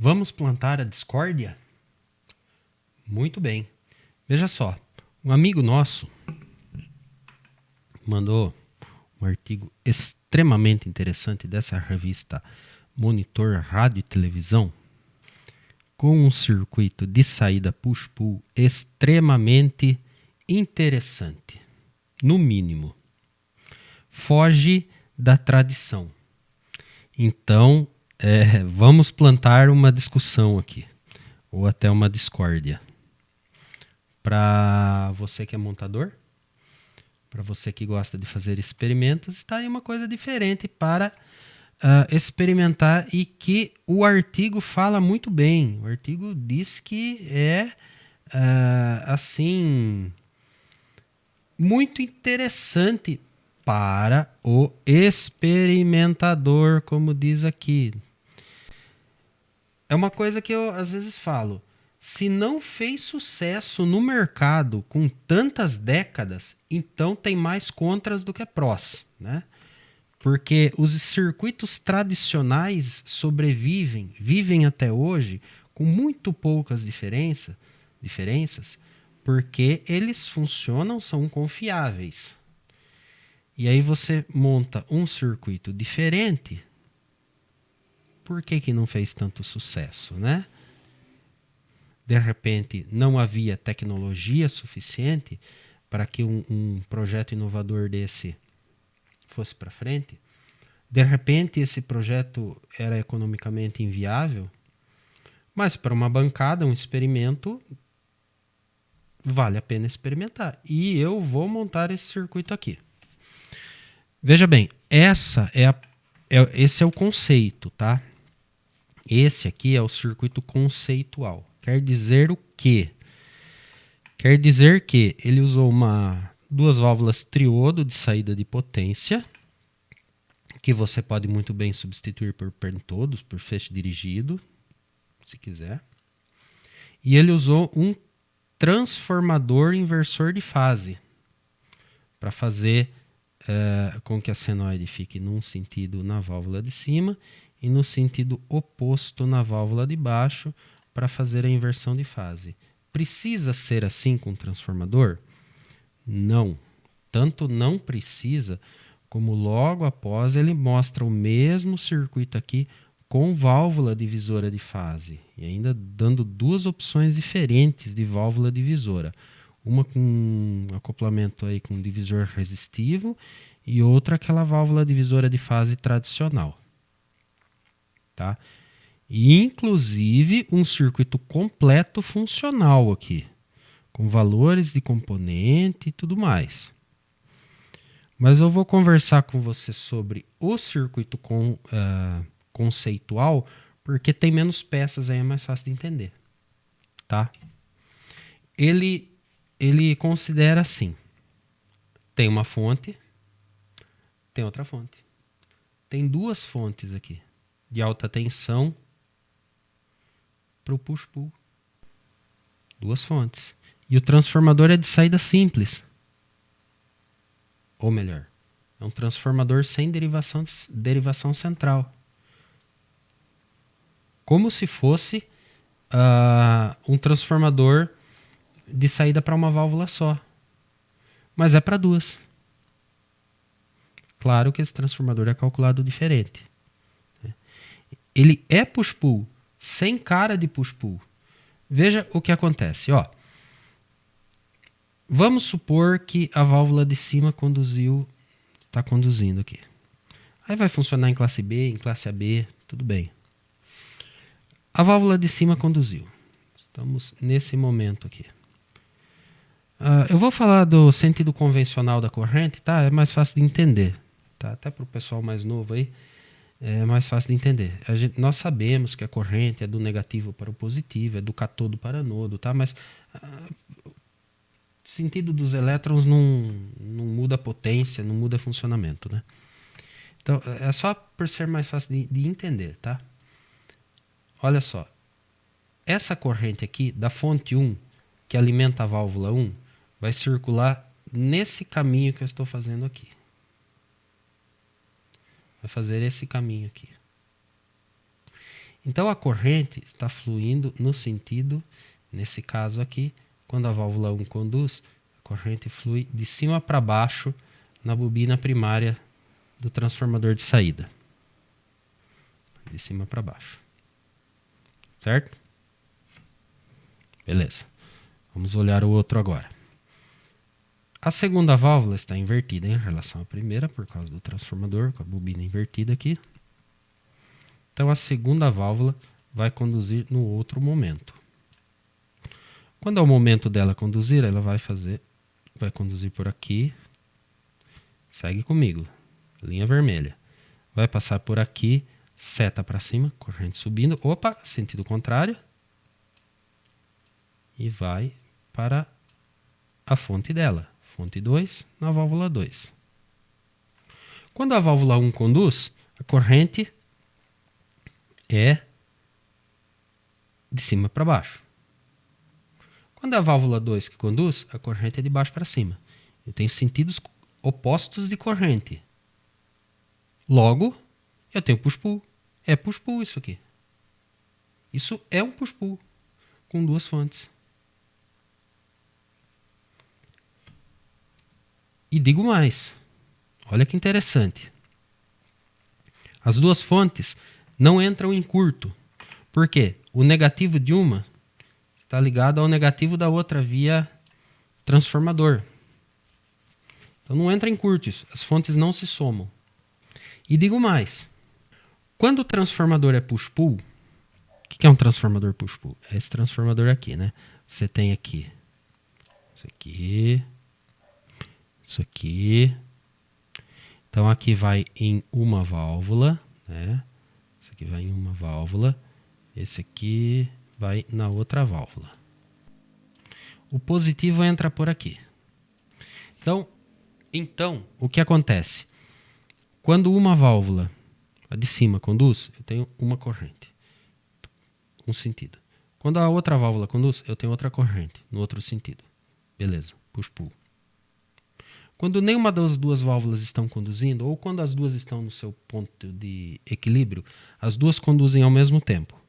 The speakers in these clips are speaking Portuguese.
Vamos plantar a discórdia? Muito bem. Veja só, um amigo nosso mandou um artigo extremamente interessante dessa revista Monitor Rádio e Televisão, com um circuito de saída push-pull extremamente interessante, no mínimo. Foge da tradição. Então, vamos plantar uma discussão aqui, ou até uma discórdia. Para você que é montador, para você que gosta de fazer experimentos, está aí uma coisa diferente para experimentar e que o artigo fala muito bem. O artigo diz que é, assim, muito interessante para o experimentador, como diz aqui. É uma coisa que eu às vezes falo. Se não fez sucesso no mercado com tantas décadas, então tem mais contras do que prós, né? Porque os circuitos tradicionais vivem até hoje com muito poucas diferenças, porque eles funcionam, são confiáveis. E aí você monta um circuito diferente, por que não fez tanto sucesso, né? De repente, não havia tecnologia suficiente para que um projeto inovador desse fosse para frente. De repente, esse projeto era economicamente inviável, mas para uma bancada, um experimento, vale a pena experimentar. E eu vou montar esse circuito aqui. Veja bem, esse é o conceito, tá? Esse aqui é o circuito conceitual. Quer dizer o quê? Quer dizer que ele usou duas válvulas triodo de saída de potência, que você pode muito bem substituir por pentodos, por feixe dirigido, se quiser. E ele usou um transformador inversor de fase para fazer com que a senoide fique num sentido na válvula de cima e no sentido oposto na válvula de baixo, para fazer a inversão de fase. Precisa ser assim com o transformador? Não. Tanto não precisa, como logo após ele mostra o mesmo circuito aqui com válvula divisora de fase. E ainda dando duas opções diferentes de válvula divisora. Uma com acoplamento aí com divisor resistivo e outra aquela válvula divisora de fase tradicional. Tá? E inclusive um circuito completo funcional aqui, com valores de componente e tudo mais. Mas eu vou conversar com você sobre o circuito conceitual, porque tem menos peças, aí é mais fácil de entender. Tá? Ele considera assim: tem uma fonte, tem outra fonte. Tem duas fontes aqui, de alta tensão para o push-pull. Duas fontes. E o transformador é de saída simples. Ou melhor, é um transformador sem derivação central. Como se fosse um transformador de saída para uma válvula só. Mas é para duas. Claro que esse transformador é calculado diferente. Ele é push-pull, sem cara de push-pull. Veja o que acontece. Ó. Vamos supor que a válvula de cima está conduzindo aqui. Aí vai funcionar em classe B, em classe AB, tudo bem. A válvula de cima conduziu. Estamos nesse momento aqui. Eu vou falar do sentido convencional da corrente, tá? É mais fácil de entender. Tá? Até para o pessoal mais novo aí, é mais fácil de entender. Nós sabemos que a corrente é do negativo para o positivo, é do cátodo para anodo, tá? Mas o sentido dos elétrons não muda a potência, não muda o funcionamento, né? Então, é só por ser mais fácil de entender, tá? Olha só. Essa corrente aqui, da fonte 1, que alimenta a válvula 1, vai circular nesse caminho que eu estou fazendo aqui. Vai fazer esse caminho aqui. Então a corrente está fluindo no sentido, nesse caso aqui, quando a válvula 1 conduz, a corrente flui de cima para baixo na bobina primária do transformador de saída. De cima para baixo. Certo? Beleza. Vamos olhar o outro agora. A segunda válvula está invertida em relação à primeira, por causa do transformador, com a bobina invertida aqui. Então a segunda válvula vai conduzir no outro momento. Quando é o momento dela conduzir, ela vai conduzir por aqui. Segue comigo. Linha vermelha. Vai passar por aqui, seta para cima, corrente subindo. Opa, sentido contrário. E vai para a fonte dela. Fonte 2 na válvula 2. Quando a válvula 1 conduz, a corrente é de cima para baixo. Quando é a válvula 2 que conduz, a corrente é de baixo para cima. Eu tenho sentidos opostos de corrente. Logo, eu tenho push-pull. É push-pull isso aqui. Isso é um push-pull com duas fontes. E digo mais. Olha que interessante. As duas fontes não entram em curto. Por quê? O negativo de uma está ligado ao negativo da outra via transformador. Então não entra em curto isso. As fontes não se somam. E digo mais. Quando o transformador é push-pull, o que é um transformador push-pull? É esse transformador aqui, né? Você tem aqui isso aqui, isso aqui. Então aqui vai em uma válvula, né? Isso aqui vai em uma válvula. Esse aqui vai na outra válvula. O positivo entra por aqui. Então, o que acontece? Quando uma válvula, a de cima, conduz, eu tenho uma corrente. Um sentido. Quando a outra válvula conduz, eu tenho outra corrente, no outro sentido. Beleza, push-pull. Quando nenhuma das duas válvulas estão conduzindo, ou quando as duas estão no seu ponto de equilíbrio, as duas conduzem ao mesmo tempo.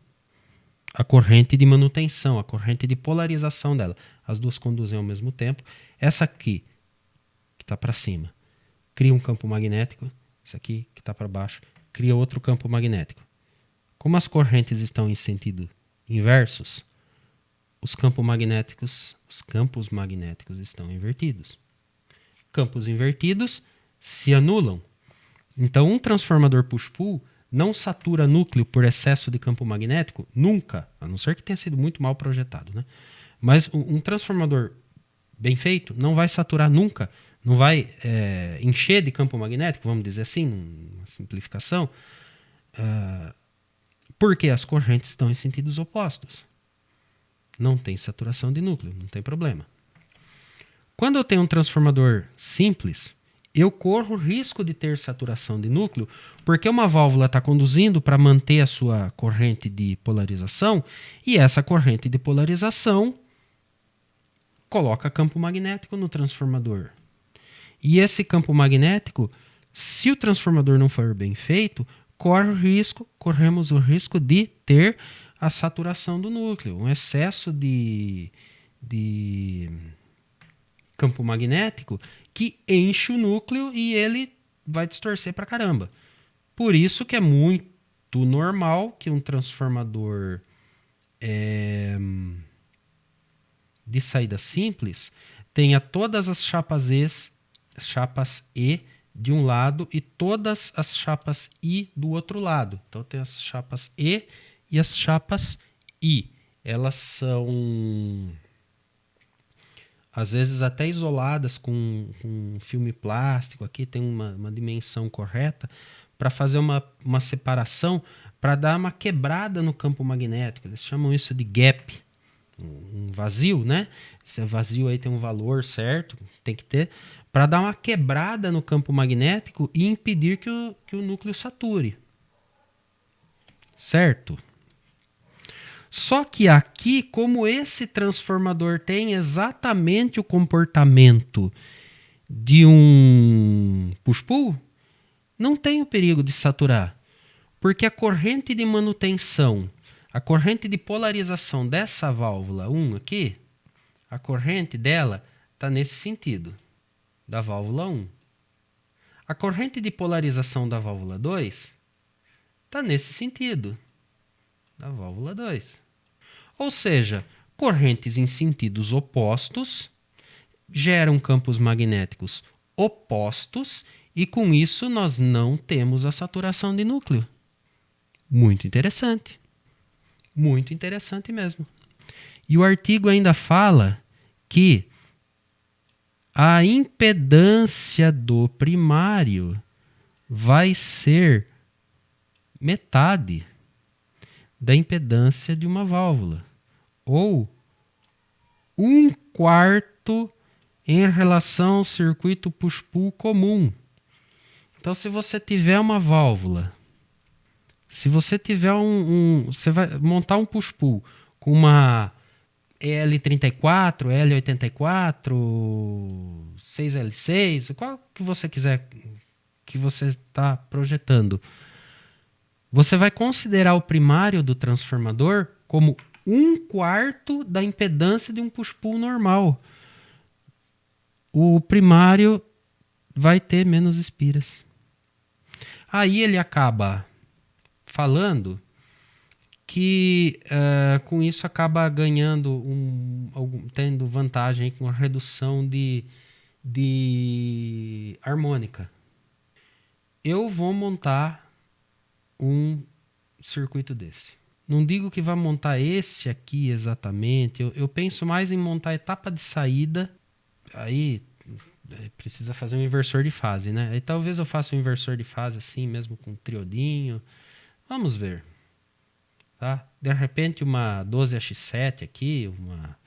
A corrente de manutenção, a corrente de polarização dela, as duas conduzem ao mesmo tempo. Essa aqui, que está para cima, cria um campo magnético. Essa aqui, que está para baixo, cria outro campo magnético. Como as correntes estão em sentido inversos, os campos magnéticos estão invertidos. Campos invertidos se anulam. Então, um transformador push-pull não satura núcleo por excesso de campo magnético nunca, a não ser que tenha sido muito mal projetado, né? Mas um transformador bem feito não vai saturar nunca, não vai encher de campo magnético, vamos dizer assim, uma simplificação, porque as correntes estão em sentidos opostos. Não tem saturação de núcleo, não tem problema. Quando eu tenho um transformador simples, eu corro o risco de ter saturação de núcleo, porque uma válvula está conduzindo para manter a sua corrente de polarização, e essa corrente de polarização coloca campo magnético no transformador. E esse campo magnético, se o transformador não for bem feito, corremos o risco de ter a saturação do núcleo, um excesso de campo magnético que enche o núcleo e ele vai distorcer pra caramba. Por isso que é muito normal que um transformador de saída simples tenha todas as chapas E de um lado e todas as chapas I do outro lado. Então tem as chapas E e as chapas I. Elas são às vezes até isoladas com um filme plástico aqui, tem uma dimensão correta para fazer uma separação, para dar uma quebrada no campo magnético. Eles chamam isso de gap, um vazio, né? Esse vazio aí tem um valor certo, tem que ter, para dar uma quebrada no campo magnético e impedir que o núcleo sature. Certo? Só que aqui, como esse transformador tem exatamente o comportamento de um push-pull, não tem o perigo de saturar. Porque a corrente de manutenção, a corrente de polarização dessa válvula 1 aqui, a corrente dela está nesse sentido, da válvula 1. A corrente de polarização da válvula 2 está nesse sentido, da válvula 2. Ou seja, correntes em sentidos opostos geram campos magnéticos opostos e com isso nós não temos a saturação de núcleo. Muito interessante. Muito interessante mesmo. E o artigo ainda fala que a impedância do primário vai ser metade da impedância de uma válvula, ou 1/4 em relação ao circuito push-pull comum. Então, se você tiver uma válvula, se você tiver você vai montar um push-pull com uma L34, L84, 6L6, qual que você quiser, que você está projetando, você vai considerar o primário do transformador como 1/4 da impedância de um push-pull normal. O primário vai ter menos espiras. Aí ele acaba falando que com isso acaba ganhando, tendo vantagem com a redução de harmônica. Eu vou montar um circuito desse. Não digo que vai montar esse aqui exatamente, eu penso mais em montar a etapa de saída, aí precisa fazer um inversor de fase, né? Aí talvez eu faça um inversor de fase assim, mesmo com triodinho. Vamos ver. Tá? De repente uma 12AX7 aqui, uma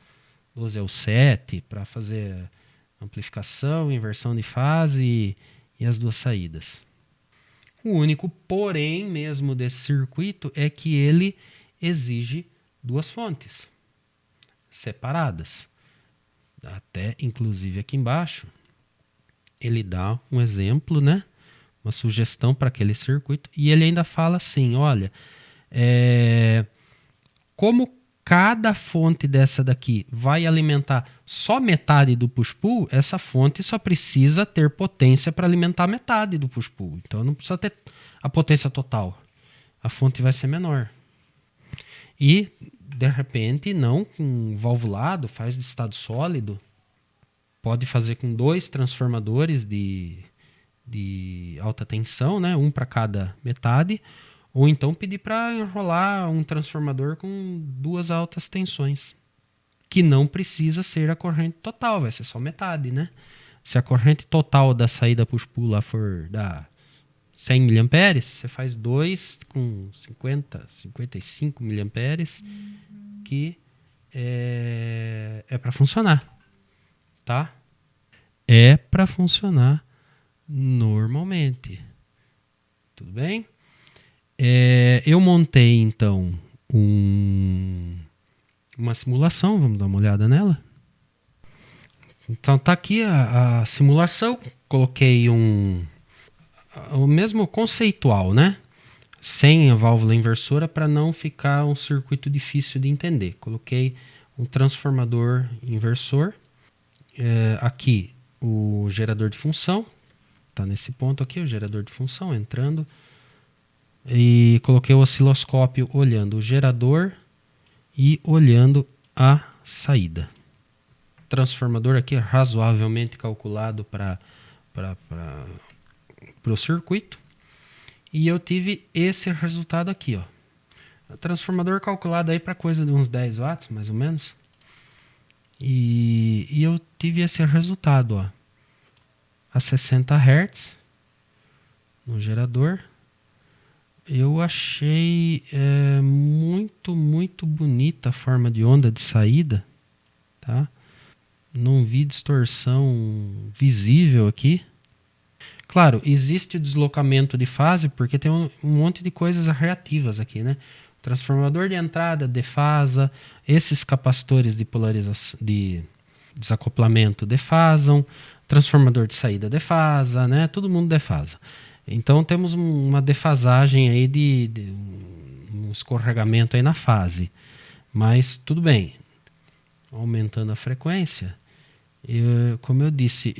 12L7 para fazer amplificação, inversão de fase e as duas saídas. O único porém mesmo desse circuito é que ele exige duas fontes separadas. Até inclusive aqui embaixo ele dá um exemplo, né? Uma sugestão para aquele circuito, e ele ainda fala assim, olha, como cada fonte dessa daqui vai alimentar só metade do push-pull, essa fonte só precisa ter potência para alimentar metade do push-pull. Então não precisa ter a potência total. A fonte vai ser menor. E, de repente, não com valvulado, faz de estado sólido. Pode fazer com 2 transformadores de alta tensão, né? Um para cada metade. Ou então pedir para enrolar um transformador com 2 altas tensões. Que não precisa ser a corrente total, vai ser só metade, né? Se a corrente total da saída push-pull lá for dar 100 mA, você faz 2 com 50, 55 mA, que é para funcionar. Tá? É para funcionar normalmente. Tudo bem? Eu montei, então, uma simulação. Vamos dar uma olhada nela. Então, tá aqui a simulação. Coloquei o mesmo conceitual, né? Sem a válvula inversora, para não ficar um circuito difícil de entender. Coloquei um transformador inversor. Aqui o gerador de função, está nesse ponto aqui, o gerador de função entrando, e coloquei o osciloscópio olhando o gerador e olhando a saída. Transformador aqui razoavelmente calculado para o circuito, e eu tive esse resultado aqui, ó. O transformador calculado aí para coisa de uns 10 watts, mais ou menos. E eu tive esse resultado, ó, a 60 Hz no gerador. Eu achei muito, muito bonita a forma de onda de saída, tá? Não vi distorção visível aqui. Claro, existe o deslocamento de fase porque tem um monte de coisas reativas aqui, né? Transformador de entrada defasa, esses capacitores de polarização, de desacoplamento defasam, transformador de saída defasa, né? Todo mundo defasa. Então temos uma defasagem aí um escorregamento aí na fase. Mas tudo bem, aumentando a frequência, como eu disse,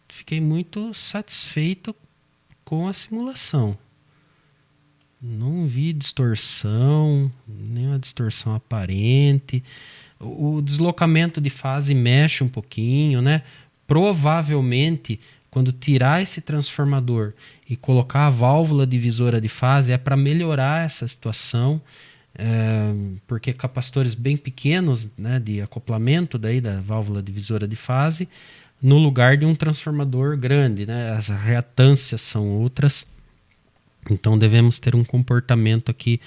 fiquei muito satisfeito com a simulação. Não vi distorção, nenhuma distorção aparente. O deslocamento de fase mexe um pouquinho, né? Provavelmente, quando tirar esse transformador e colocar a válvula divisora de fase, é para melhorar essa situação, porque capacitores bem pequenos, né, de acoplamento daí da válvula divisora de fase, no lugar de um transformador grande, né? As reatâncias são outras. Então devemos ter um comportamento aqui,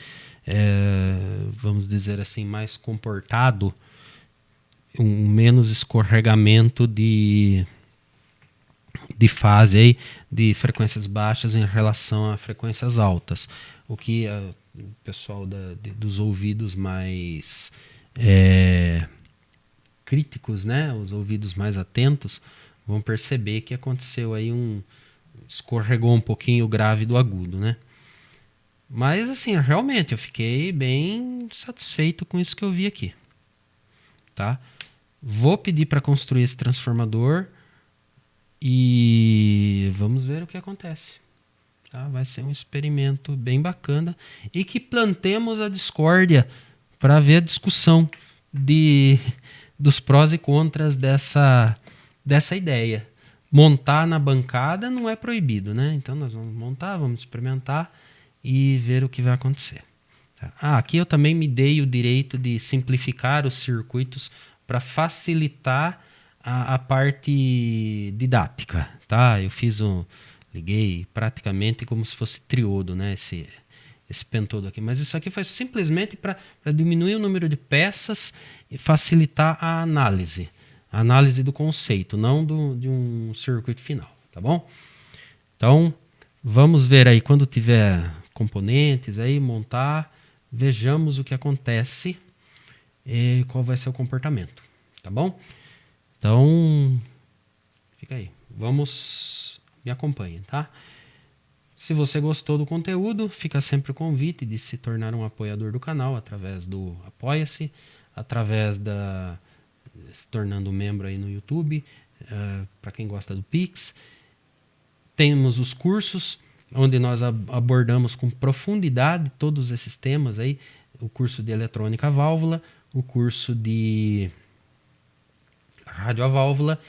vamos dizer assim, mais comportado, um menos escorregamento de fase aí, de frequências baixas em relação a frequências altas. O que o pessoal dos ouvidos mais críticos, né, os ouvidos mais atentos, vão perceber que aconteceu aí escorregou um pouquinho o grave do agudo, né? Mas assim, realmente eu fiquei bem satisfeito com isso que eu vi aqui, tá? Vou pedir para construir esse transformador e vamos ver o que acontece. Tá? Vai ser um experimento bem bacana e que plantemos a discórdia para ver a discussão dos prós e contras dessa ideia. Montar na bancada não é proibido, né? Então nós vamos montar, vamos experimentar e ver o que vai acontecer. Tá? Aqui eu também me dei o direito de simplificar os circuitos para facilitar a parte didática. Tá? Eu liguei praticamente como se fosse triodo, né? Esse pentodo aqui. Mas isso aqui foi simplesmente para diminuir o número de peças e facilitar a análise. A análise do conceito, não de um circuito final, tá bom? Então, vamos ver aí quando tiver componentes aí, montar, vejamos o que acontece e qual vai ser o comportamento, tá bom? Então, fica aí. Me acompanhem, tá? Se você gostou do conteúdo, fica sempre o convite de se tornar um apoiador do canal através do Apoia-se, através se tornando membro aí no YouTube, para quem gosta do Pix. Temos os cursos, onde nós abordamos com profundidade todos esses temas aí, o curso de eletrônica válvula, o curso de rádio a válvula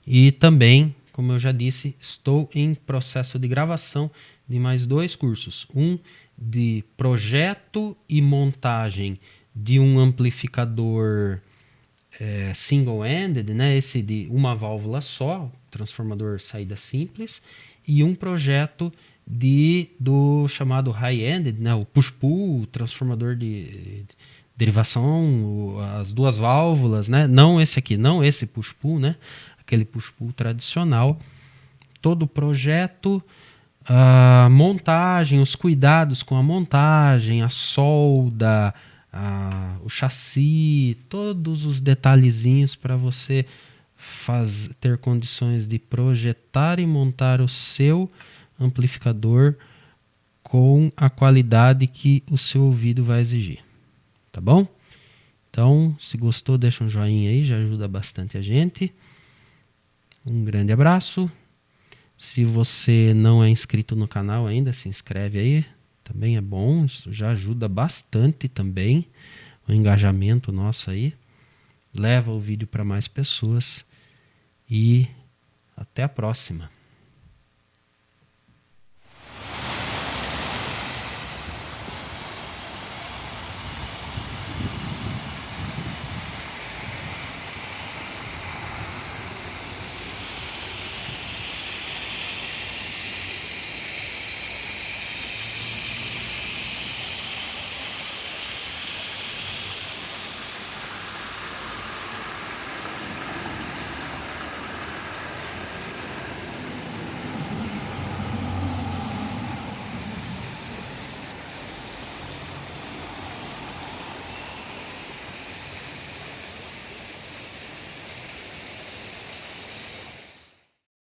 e também, como eu já disse, estou em processo de gravação de mais 2 cursos. Um de projeto e montagem de um amplificador single-ended, né? Esse de uma válvula só, transformador saída simples, e um projeto do chamado high-ended, né? O push-pull, transformador de derivação, as 2 válvulas, né? Não esse aqui, não esse push-pull, né? Aquele push-pull tradicional. Todo o projeto, a montagem, os cuidados com a montagem, a solda, o chassi, todos os detalhezinhos para você ter condições de projetar e montar o seu amplificador com a qualidade que o seu ouvido vai exigir. Tá bom? Então, se gostou, deixa um joinha aí, já ajuda bastante a gente. Um grande abraço. Se você não é inscrito no canal ainda, se inscreve aí. Também é bom, isso já ajuda bastante também o engajamento nosso aí. Leva o vídeo para mais pessoas. E até a próxima.